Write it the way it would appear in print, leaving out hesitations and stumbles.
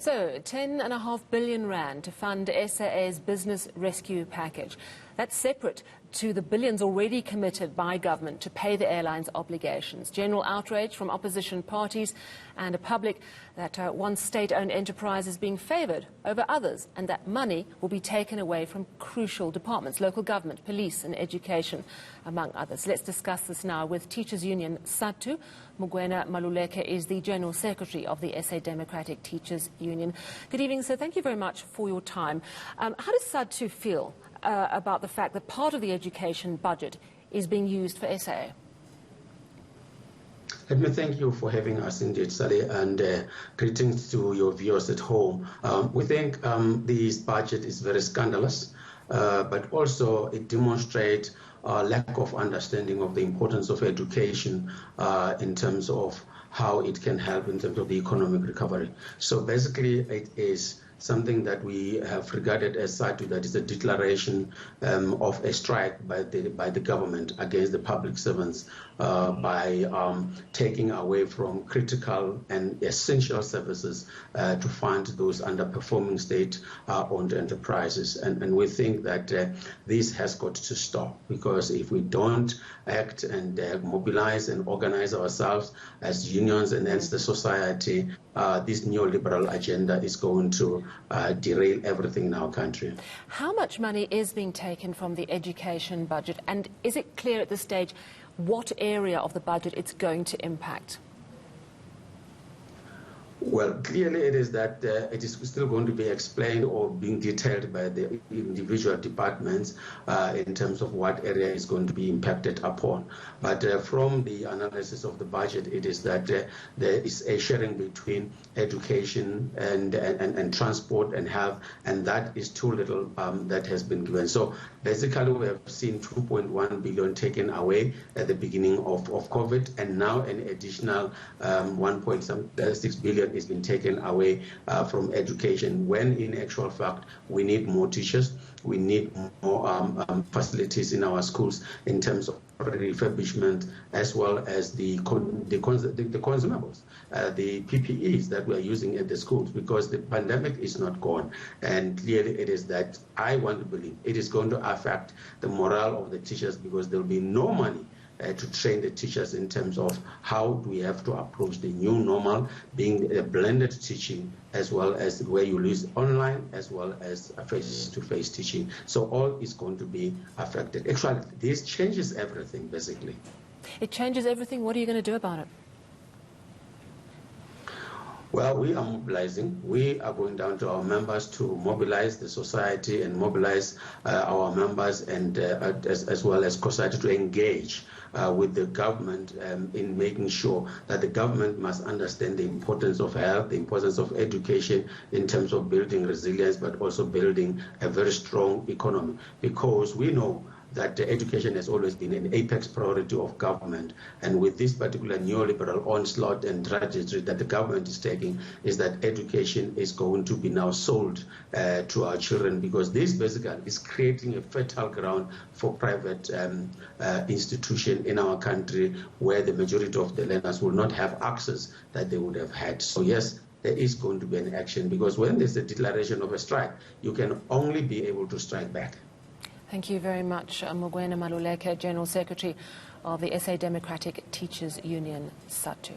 So, 10.5 billion rand to fund SAA's business rescue package. That's separate to the billions already committed by government to pay the airline's obligations. General outrage from opposition parties and a public that one state-owned enterprise is being favoured over others, and that money will be taken away from crucial departments, local government, police and education, among others. Let's discuss this now with Teachers Union Sadtu. Mugwena Maluleke is the General Secretary of the SA Democratic Teachers Union. Good evening, sir. Thank you very much for your time. How does Sadtu feel about the fact that part of the education budget is being used for SAA? Let me thank you for having us indeed, Sally, and greetings to your viewers at home. We think this budget is very scandalous, but also it demonstrates a lack of understanding of the importance of education in terms of how it can help in terms of the economic recovery. So basically it is something that we have regarded as Sadtu, that is a declaration of a strike by the government against the public servants by taking away from critical and essential services to fund those underperforming state-owned enterprises. And we think that this has got to stop, because if we don't act and mobilize and organize ourselves as unions and as the society, this neoliberal agenda is going to derail everything in our country. How much money is being taken from the education budget, and is it clear at this stage what area of the budget it's going to impact? Well, clearly it is that it is still going to be explained or being detailed by the individual departments in terms of what area is going to be impacted upon. But from the analysis of the budget, it is that there is a sharing between education and transport and health, and that is too little that has been given. So basically we have seen 2.1 billion taken away at the beginning of COVID, and now an additional 1.6 billion has been taken away from education, when in actual fact we need more teachers, we need more facilities in our schools in terms of refurbishment, as well as the consumables, the PPEs that we are using at the schools, because the pandemic is not gone. And clearly it is that I want to believe it is going to affect the morale of the teachers, because there will be no money to train the teachers in terms of how do we have to approach the new normal, being a blended teaching, as well as where you use online as well as face-to-face teaching. So all is going to be affected. Actually, this changes everything, basically. It changes everything. What are you going to do about it? Well, we are mobilizing. We are going down to our members to mobilize the society and mobilize our members, and as well as society, to engage with the government in making sure that the government must understand the importance of health, the importance of education in terms of building resilience, but also building a very strong economy, because we know that education has always been an apex priority of government. And with this particular neoliberal onslaught and trajectory that the government is taking, is that education is going to be now sold to our children, because this basically is creating a fertile ground for private institutions in our country, where the majority of the learners will not have access that they would have had. So yes, there is going to be an action, because when there's a declaration of a strike, you can only be able to strike back. Thank you very much, Mugwena Maluleke, General Secretary of the SA Democratic Teachers Union, Sadtu.